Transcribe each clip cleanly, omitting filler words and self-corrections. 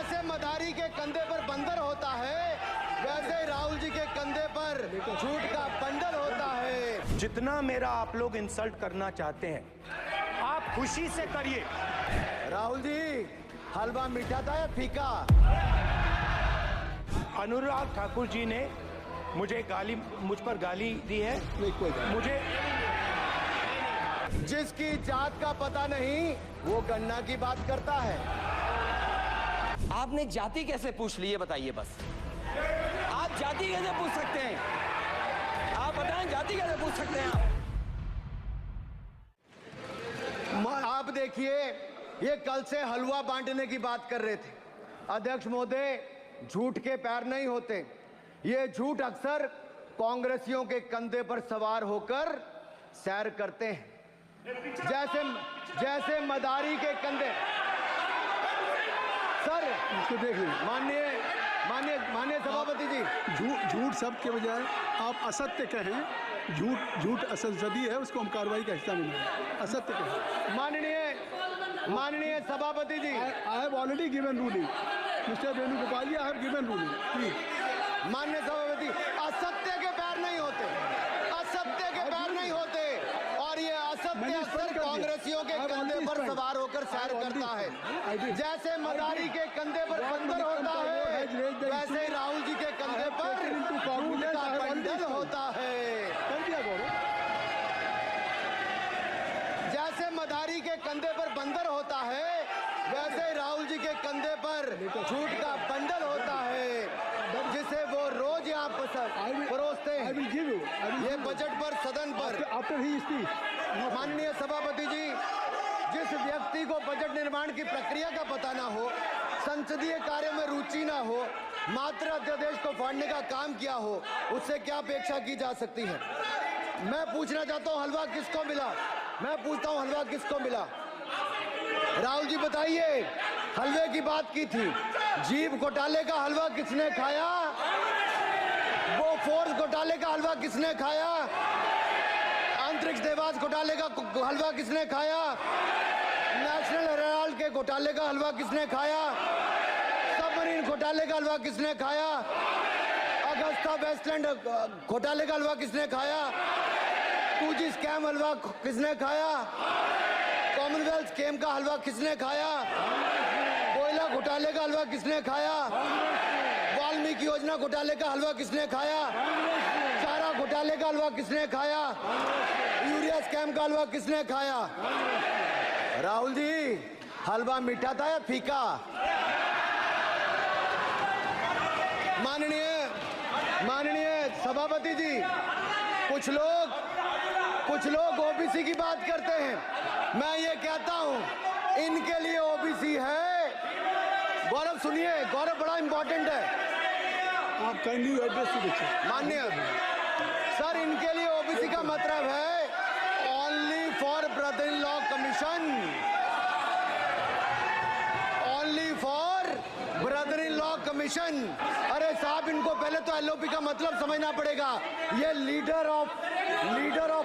जैसे मदारी के कंधे पर बंदर होता है, वैसे ही राहुल जी के कंधे पर झूठ का बंडल होता है। जितना मेरा आप लोग इंसल्ट करना चाहते हैं, आप खुशी से करिए। राहुल जी, हलवा मीठा था या फीका? अनुराग ठाकुर जी ने मुझ पर गाली दी है। मुझे जिसकी जात का पता नहीं, वो गन्ना की बात करता है। आपने जाति कैसे पूछ ली, ये बताइए बस। आप जाति कैसे पूछ सकते हैं? आप बताएं, जाति कैसे पूछ सकते हैं आप देखिए, ये कल से हलवा बांटने की बात कर रहे थे। अध्यक्ष महोदय, झूठ के पैर नहीं होते। ये झूठ अक्सर कांग्रेसियों के कंधे पर सवार होकर सैर करते हैं, जैसे मदारी के कंधे। सर, इसको देख लीजिए। माननीय सभापति जी, झूठ सब के बजाय आप असत्य कहें। झूठ असंसदीय है, उसको हम कार्रवाई का हिस्सा नहीं मानेंगे। असत्य कहें। माननीय सभापति जी, I have already given ruling. Mister Venugopal ji, I have given ruling. Please. माननीय सभापति, असत्य के पैर नहीं होते, असत्य के पैर नहीं होते। और ये असत्य अक्सर कांग्रेसियों के कंधे पर सवार होकर सैर करता है। जैसे मदारी के कंधे पर बंदर होता है, वैसे ही राहुल जी के कंधे पर झूठ का बंडल होता है। जैसे मदारी के कंधे पर बंदर होता है, वैसे ही राहुल जी के कंधे पर झूठ का बंडल होता है, जिसे वो रोज यहाँ परोसते हैं। ये बजट पर, सदन पर। माननीय सभापति जी, जिस व्यक्ति को बजट निर्माण की प्रक्रिया का पता ना हो, संसदीय कार्य में रुचि ना हो, मात्र अध्यादेश को फाड़ने का काम किया हो, उससे क्या अपेक्षा की जा सकती है? मैं पूछना चाहता हूँ, हलवा किसको मिला? मैं पूछता हूँ, हलवा किसको मिला? राहुल जी बताइए, हलवे की बात की थी। जीभ घोटाले का हलवा किसने खाया? वो फोर्स घोटाले का हलवा किसने खाया? अंतरिक्ष देवास घोटाले का हलवा किसने खाया? नेशनल हेराल्ड के घोटाले का हलवा किसने खाया? सबमरीन घोटाले का हलवा किसने खाया? अगस्ता वेस्टलैंड घोटाले का हलवा किसने खाया? 2G स्कैम हलवा किसने खाया? कॉमनवेल्थ स्कीम का हलवा किसने खाया? कोयला घोटाले का हलवा किसने खाया? वाल्मीकि योजना घोटाले का हलवा किसने खाया? चारा घोटाले का हलवा किसने खाया? यूरिया स्कैम का हलवा किसने खाया? राहुल जी, हलवा मीठा था या फीका? माननीय सभापति जी, कुछ लोग ओबीसी की बात करते हैं। मैं ये कहता हूं, इनके लिए ओबीसी है। गौरव सुनिए, गौरव बड़ा इंपॉर्टेंट है। आप काइंडली एड्रेस दीजिए। माननीय सर, इनके लिए ओबीसी का मतलब है only for brother in law commission, only for brother in law commission. अरे साहब, इनको पहले तो एलओपी का मतलब समझना पड़ेगा। ये लीडर ऑफ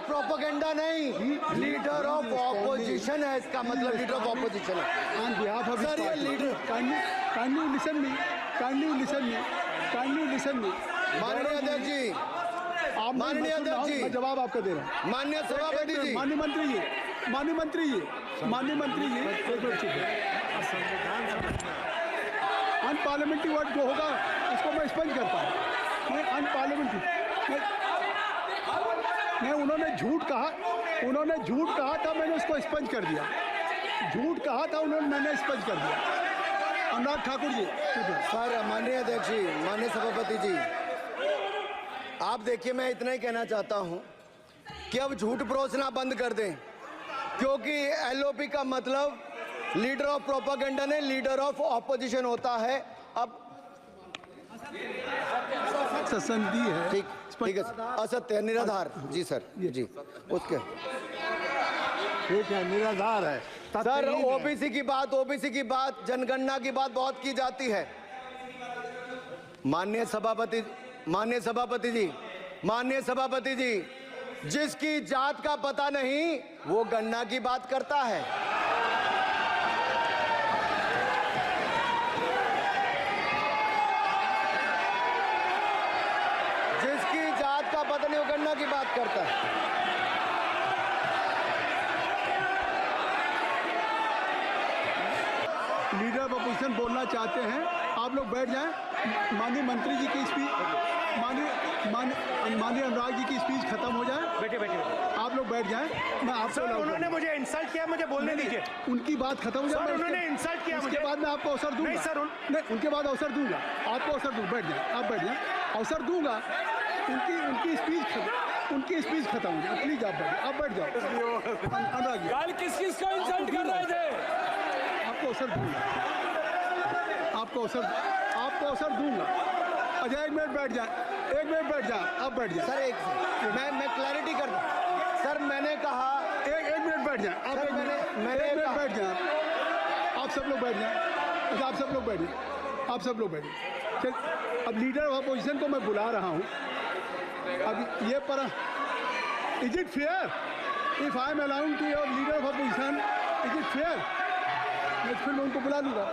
प्रोपेगेंडा नहीं, लीडर ऑफ ऑपोजिशन है। इसका मतलब लीडर ऑफ ऑपोजिशन है। सर, ये लीडर काइंडली लिसन मी। माननीय अध्यक्ष जी, माननीय अध्यक्ष जी, मैं जवाब आपका दे रहा हूँ। माननीय सभापति जी, माननीय मंत्री जी, अनपार्लियामेंट्री वर्ड जो होगा उसको मैं स्पष्ट करता हूँ। मैं अनपार्लियामेंट्री उन्होंने झूठ कहा था, मैंने उसको स्पष्ट कर दिया। झूठ कहा था उन्होंने, मैंने स्पष्ट कर दिया। अनुराग ठाकुर जी। सर, माननीय अध्यक्ष जी, माननीय सभापति जी, आप देखिए, मैं इतना ही कहना चाहता हूं कि अब झूठ परोसना बंद कर दें, क्योंकि एलओपी का मतलब लीडर ऑफ प्रोपेगेंडा नहीं, लीडर ऑफ ऑपोजिशन होता है। अब संधि है। ठीक है, असत्य, निराधार। जी सर, जी उसके ठीक है, निराधार है। सर, ओबीसी की बात, जनगणना की बात बहुत की जाती है। माननीय सभापति जी, जिसकी जात का पता नहीं, वो गन्ना की बात करता है। बात करता है। लीडर ऑफ अपोजिशन बोलना चाहते हैं, आप लोग बैठ जाएं। माननीय मंत्री जी की स्पीच, माननीय अनुराग जी की स्पीच खत्म हो जाए। बैठे बैठे आप लोग बैठ जाएं। मैं आपको सर उन्होंने मुझे इंसल्ट किया, मुझे बोलने दीजिए। उनकी बात खत्म हो जाए। सर उन्होंने इंसल्ट किया मुझे। उसके बाद मैं आपको अवसर दूंगा। नहीं सर नहीं, उनके बाद अवसर दूंगा, आपको अवसर दूंगा। बैठ जाएं, आप बैठ जाएं, अवसर दूंगा। उनकी स्पीच खत्म हो जाए। प्लीज आप बैठ जाओ। अनुराग जी, कल किस किस को इंसल्ट कर रहे थे? आपको अवसर दूंगा, आपको अवसर दूंगा। अच्छा एक मिनट बैठ जाए, आप बैठ जाए। सर मैं क्लैरिटी कर दूं। सर मैंने कहा एक मिनट बैठ जाए आप। सर, एक मिनट बैठ जाए आप सब लोग बैठ जाए। अच्छा आप सब लोग बैठिए, चल अब लीडर ऑफ अपोजिशन को मैं बुला रहा हूँ। अब ये पर is it fair if I am allowing to your leader of opposition, is it fair? मैं फिर मैं उनको बुला लूँगा।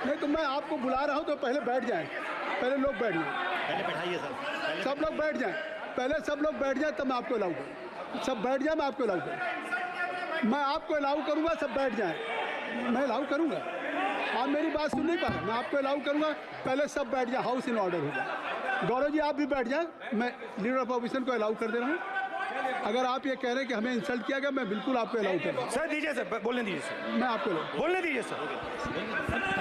नहीं तो मैं आपको बुला रहा हूँ तो पहले बैठ जाएं, पहले लोग बैठ जाएं, पहले बैठाइए सर, सब लोग बैठ जाएं, पहले सब लोग बैठ जाएं तब मैं आपको अलाउ करूँ। सब बैठ जाएं, मैं आपको अलाउ करूँ। मैं आपको अलाउ करूँगा, सब बैठ जाएं, मैं अलाउ करूँगा। आप मेरी बात सुन नहीं पा रहे, मैं आपको अलाउ करूँगा। पहले सब बैठ जाए, हाउस इन ऑर्डर होगा। गौरव जी आप भी बैठ जाएं, मैं लीडर ऑफ अपोजिशन को अलाउ कर दे रहा हूँ। अगर आप ये कह रहे हैं कि हमें इंसल्ट किया गया, मैं बिल्कुल आपको अलाउ कर रहा हूँ। सर दीजिए सर, बोलने दीजिए सर, मैं आपको बोलने दीजिए सर,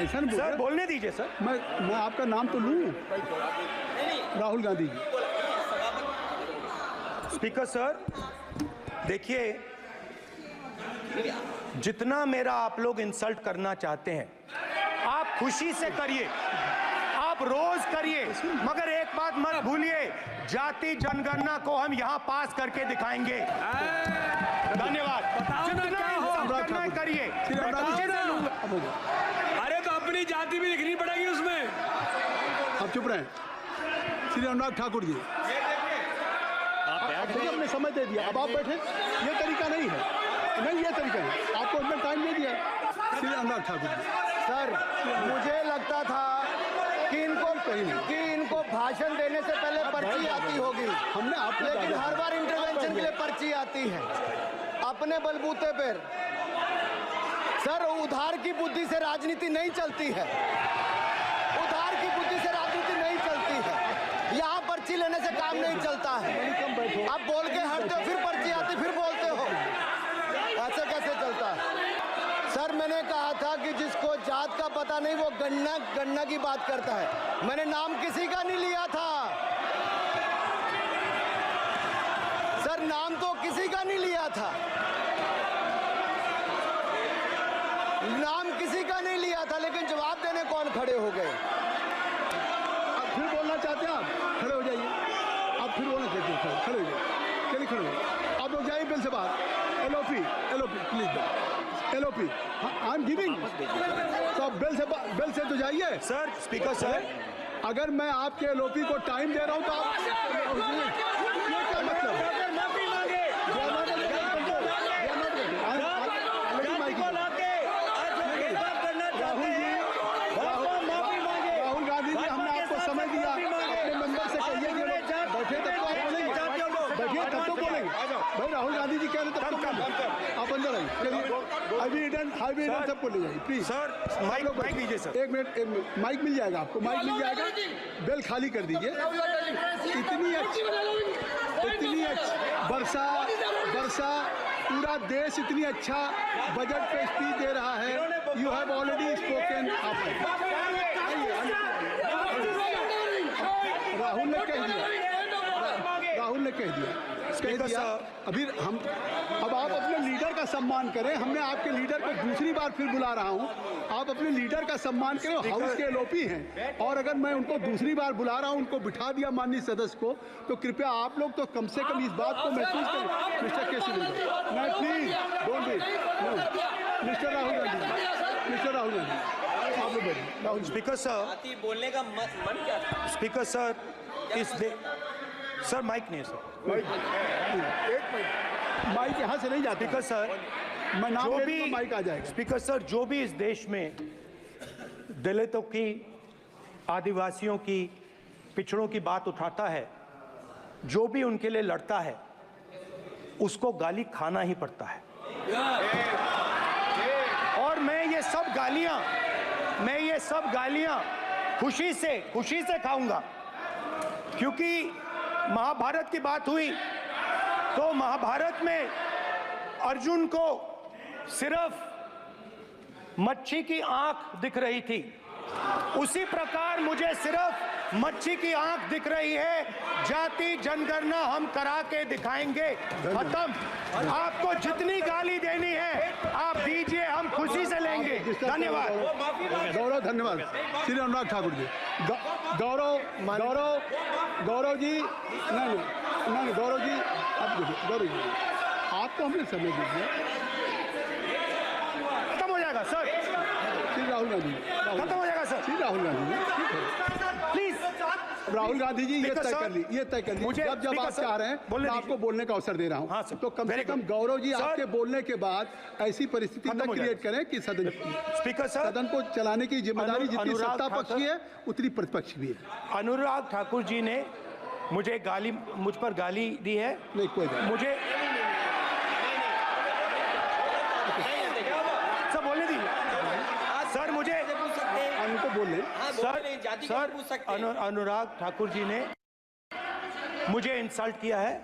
ऐसा नहीं बोल सर रहा। बोलने दीजिए सर। मैं आपका नाम तो लूँ, राहुल गांधी जी। स्पीकर सर देखिए, जितना मेरा आप लोग इंसल्ट करना चाहते हैं आप खुशी से करिए, आप रोज करिए, मगर एक बात मत भूलिए, जाति जनगणना को हम यहां पास करके दिखाएंगे। धन्यवाद। जितना इंसल्ट करना है करिए। अरे तो अपनी जाति भी लिखनी पड़ेगी उसमें। आप चुप रहें। श्री अनुराग ठाकुर जी, देखिए हमने समय दे दिया, अब आप बैठे। ये तरीका नहीं है, नहीं ये तरीका है, आपको उसमें टाइम दे दिया। श्री अनुराग ठाकुर जी, सर मुझे लगता था कि इनको भाषण देने से पहले पर्ची आती होगी, हमने आपको लेकिन हर बार इंटरवेंशन के लिए पर्ची आती है अपने बलबूते पर। सर उधार की बुद्धि से राजनीति नहीं चलती है, उधार की बुद्धि से राजनीति नहीं चलती है। यहाँ पर्ची लेने से काम नहीं चलता है। आप बोल के हटते हो, फिर पर्ची आती, फिर बोलते हो, ऐसे कैसे चलता है? सर मैंने कहा था कि जिसको जात का पता नहीं वो गन्ना की बात करता है। मैंने नाम किसी का नहीं लिया था सर, नाम तो किसी का नहीं लिया था, नाम किसी का नहीं लिया था, लेकिन जवाब देने कौन खड़े हो गए? आप फिर बोलना चाहते हैं? आप खड़े हो जाइए, आप फिर बोलना चाहते हैं, खड़े हो जाइए, चलिए खड़े हो जाइए। आप लोग जाइए बिल से बाहर। LOP please, LOP I am giving. तो बिल से तो जाइए। सर स्पीकर सर, अगर मैं आपके एलओपी को टाइम दे रहा हूं तो आप ये क्या मतलब? राहुल गांधी जी, हमने आपको समय दिया, अपने मेंबर से कहिए कि बैठे तब तो आप बोलेंगे, बैठिए तब तो बोलेंगे। भाई राहुल गांधी जी कह रहे तब तो बोलेंगे। आप अंदर आइए, चलिए हाईवे सबको ले जाइए प्लीज। सर माइक लीजिए सर। एक मिनट माइक मिल जाएगा आपको, माइक मिल जाएगा। बेल खाली कर दीजिए। इतनी अच्छी वर्षा पूरा देश इतनी अच्छा बजट पे स्पीच दे रहा है। You have already spoken. Rahul ने कह दिया। अभी हम अब आप अपने लीडर का सम्मान करें। हमने आपके लीडर को दूसरी बार फिर बुला रहा हूं, आप अपने लीडर का सम्मान करें। हाउस के एलओपी हैं और अगर मैं उनको दूसरी बार बुला रहा हूं, उनको बिठा दिया माननीय सदस्य को, तो कृपया आप लोग तो कम से कम इस बात को महसूस करें। मिस्टर केसीजी, नहीं please don't be, mister Rahul Gandhi, आप लोग बैठिए। राहुल स्पीकर सर, बोलने का मन क्या था? स्पीकर सर, सर माइक नहीं है सर, माइक यहाँ से नहीं जाता। स्पीकर सर, मैं नाम जो ले भी तो माइक आ जाएगा। स्पीकर सर, जो भी इस देश में दलितों की, आदिवासियों की, पिछड़ों की बात उठाता है, जो भी उनके लिए लड़ता है उसको गाली खाना ही पड़ता है। और मैं ये सब गालियां खुशी से खाऊंगा, क्योंकि महाभारत की बात हुई तो महाभारत में अर्जुन को सिर्फ मच्छी की आंख दिख रही थी, उसी प्रकार मुझे सिर्फ मच्छी की आंख दिख रही है। जाति जनगणना हम करा के दिखाएंगे, खत्म। आपको जितनी गाली देनी है आप दीजिए, हम खुशी से लेंगे। धन्यवाद। गौरव, धन्यवाद। श्री अनुराग ठाकुर जी, गौरव जी, नहीं गौरव जी, आप देखिए, गौरव जी आपको हमने समय दीजिए। खत्म हो जाएगा सर। श्री राहुल गांधी, खत्म हो जाएगा सर। श्री राहुल गांधी, प्लीज राहुल गांधी जी, ये तय कर ली। मुझे जब आप चाह रहे हैं मैं आपको बोलने का अवसर दे रहा हूं। हाँ सर, तो कम से कम गौरव जी आपके बोलने के बाद ऐसी परिस्थिति न क्रिएट करें कि सदन को चलाने की जिम्मेदारी जितनी सत्ता पक्ष की है उतनी प्रतिपक्ष भी है। अनुराग ठाकुर जी ने मुझ पर गाली दी है। नहीं, कोई बात मुझे सर बोलने दीजिए सर। मुझे उनको बोलने सर अनुराग ठाकुर जी ने मुझे इंसल्ट किया है,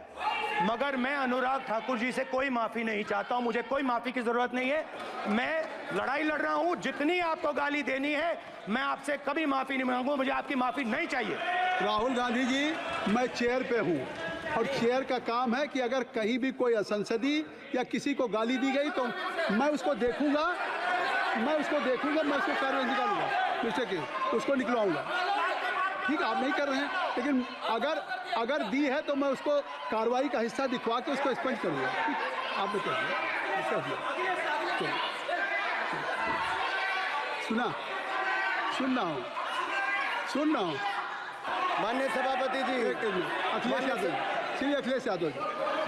मगर मैं अनुराग ठाकुर जी से कोई माफी नहीं चाहता हूं। मुझे कोई माफी की जरूरत नहीं है। मैं लड़ाई लड़ रहा हूं, जितनी आपको गाली देनी है मैं आपसे कभी माफी नहीं मांगूंगा। मुझे आपकी माफी नहीं चाहिए। राहुल गांधी जी, मैं चेयर पे हूँ और चेयर का काम है कि अगर कहीं भी कोई असंसदीय या किसी को गाली दी गई तो मैं उसको देखूंगा, मैं उसको कार्रवाई निकालूंगा, मिस्टर के उसको निकलवाऊंगा। ठीक, आप नहीं कर रहे हैं, लेकिन अगर दी है तो मैं उसको कार्रवाई का हिस्सा दिखवा के उसको स्पंज करूंगा। ठीक, आपने कर दिया। सुन रहा हूँ। माननीय सभापति जी, अखिलेश यादव, श्री अखिलेश यादव जी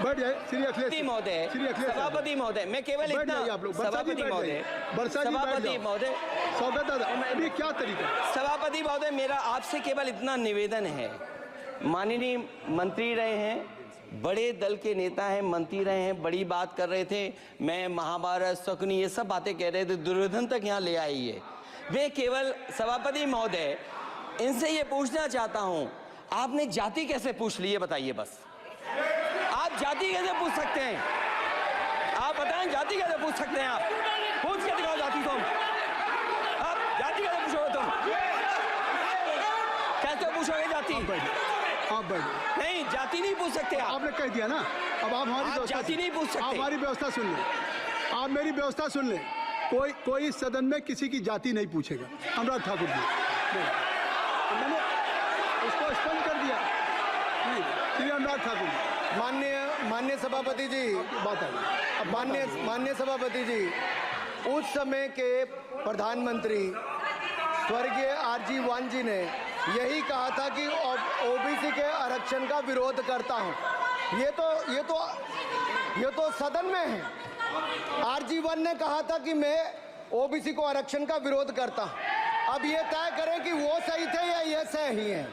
बैठ जाए। श्री अखिलेश महोदय, सभापति महोदय, मैं केवल इतना, सभापति महोदय, स्वागत है। अभी क्या तरीका? सभापति महोदय, मेरा आपसे केवल इतना निवेदन है। माननीय मंत्री रहे हैं, बड़े दल के नेता हैं, मंत्री रहे हैं, बड़ी बात कर रहे थे। मैं महाभारत, शकुनी, ये सब बातें कह रहे थे, दुर्योधन तक यहाँ ले आई है। मैं केवल सभापति महोदय इनसे ये पूछना चाहता हूं, आपने जाति कैसे पूछ ली है बताइए बस। आप जाति कैसे पूछ सकते हैं? आप बताएं, जाति कैसे पूछ सकते हैं? आप पूछ के दिखाओ जाति तुम। आप जाति कैसे पूछोगे तुम? कैसे पूछोगे जाति? आप बैठ। नहीं, जाति नहीं पूछ सकते आप। आपने कह दिया ना, अब आप हमारी जाति नहीं पूछ सकते। आप हमारी व्यवस्था सुन लें, आप मेरी व्यवस्था सुन लें। कोई सदन में किसी की जाति नहीं पूछेगा। अनुराग ठाकुर जी, मैंने उसको स्पष्ट कर दिया। नहीं, श्री अनुराग ठाकुर जी। माननीय सभापति जी, बात है। माननीय सभापति जी, उस समय के प्रधानमंत्री स्वर्गीय आरजी वान जी ने यही कहा था कि ओबीसी के आरक्षण का विरोध करता हूं। ये तो सदन में है। आरजी वान ने कहा था कि मैं ओबीसी को आरक्षण का विरोध करता हूं। अब ये तय करें कि वो सही थे या ये सही है।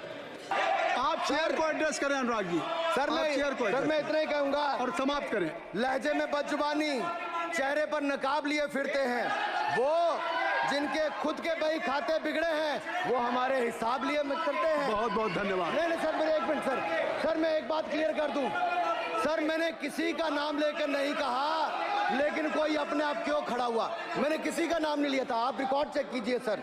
आप चेयर को एड्रेस करें अनुराग जी। सर मैं इतना ही कहूंगा और समाप्त करें। लहजे में बदजुबानी, चेहरे पर नकाब लिए फिरते हैं, वो जिनके खुद के बही खाते बिगड़े हैं वो हमारे हिसाब लिए करते हैं। बहुत बहुत धन्यवाद। नहीं सर, मेरे एक मिनट सर, मैं एक बात क्लियर कर दूं। सर, मैंने किसी का नाम लेकर नहीं कहा, लेकिन कोई अपने आप क्यों खड़ा हुआ? मैंने किसी का नाम नहीं लिया था। आप रिकॉर्ड चेक कीजिए सर।